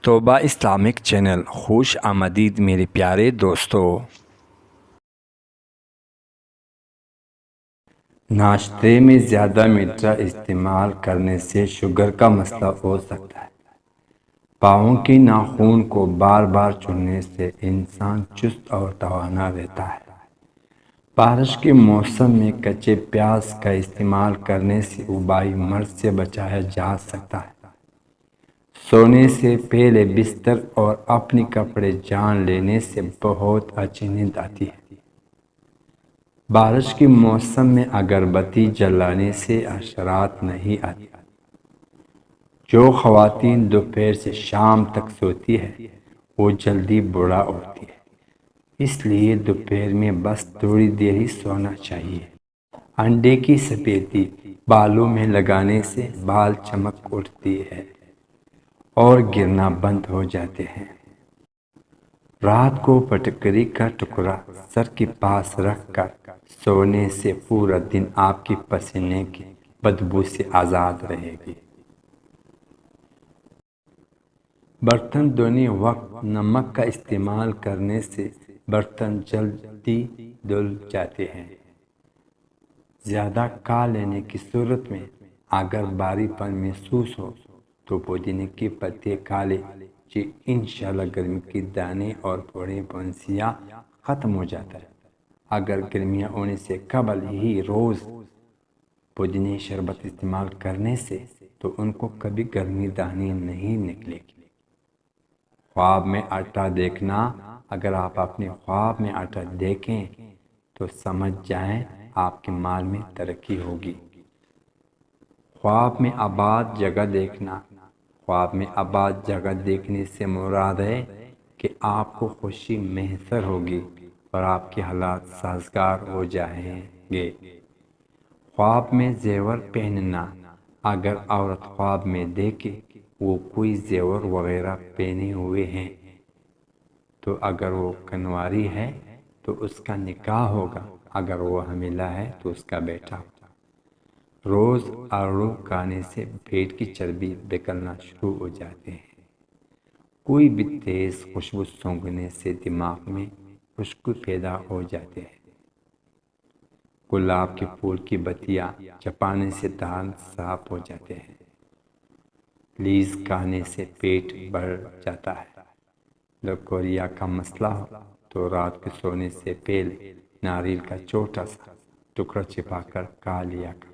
توبہ Islamic channel خوش آمدید میرے پیارے دوستو۔ ناشتے میں زیادہ میٹھا استعمال کرنے سے شوگر کا مسئلہ ہو سکتا ہے۔ پاؤں کے ناخن کو بار بار چومنے سے انسان چست اور توانا رہتا ہے۔ بارش کے موسم میں کچے پیاز کا استعمال کرنے سے وبائی مرض سے بچایا جا سکتا ہے۔ سونے سے پہلے بستر اور اپنے کپڑے جان لینے سے بہت اچھی نیند آتی ہے۔ بارش کے موسم میں اگربتی جلانے سے حشرات نہیں آتی۔ جو خواتین دوپہر سے شام تک سوتی ہے وہ جلدی بوڑھا ہوتی ہے، اس لیے دوپہر میں بس تھوڑی دیر ہی سونا چاہیے۔ انڈے کی سفیدی بالوں میں لگانے سے بال چمک اٹھتی ہے اور گرنا بند ہو جاتے ہیں۔ رات کو پھٹکری کا ٹکڑا سر کے پاس رکھ کر سونے سے پورا دن آپ کی پسینے کی بدبو سے آزاد رہے گی۔ برتن دھونے وقت نمک کا استعمال کرنے سے برتن جلدی دھل جاتے ہیں۔ زیادہ کھا لینے کی صورت میں اگر بھاری پن محسوس ہو تو پودینے کے پتے کھا لیں، جی انشاءاللہ گرمی کے دانے اور پھوڑے پھنسیاں ختم ہو جاتا ہے۔ اگر گرمیاں ہونے سے قبل ہی روز پودینے شربت استعمال کرنے سے تو ان کو کبھی گرمی دانے نہیں نکلے گی۔ خواب میں آٹا دیکھنا، اگر آپ اپنے خواب میں آٹا دیکھیں تو سمجھ جائیں آپ کے مال میں ترقی ہوگی۔ خواب میں آباد جگہ دیکھنا، خواب میں آباد جگہ دیکھنے سے مراد ہے کہ آپ کو خوشی میسر ہوگی اور آپ کے حالات سازگار ہو جائیں گے۔ خواب میں زیور پہننا، اگر عورت خواب میں دیکھے وہ کوئی زیور وغیرہ پہنے ہوئے ہیں تو اگر وہ کنواری ہے تو اس کا نکاح ہوگا، اگر وہ حاملہ ہے تو اس کا بیٹا ہوگا۔ روز آڑو کھانے سے پیٹ کی چربی نکلنا شروع ہو جاتے ہیں۔ کوئی بھی تیز خوشبو سونگھنے سے دماغ میں خشکی پیدا ہو جاتے ہیں۔ گلاب کے پھول کی بتیاں چبانے سے دانت صاف ہو جاتے ہیں۔ لیز کھانے سے پیٹ بڑھ جاتا ہے۔ لکوریا کا مسئلہ ہو تو رات کو سونے سے پہلے ناریل کا چھوٹا سا ٹکڑا چبا کر کھا لیا کریں۔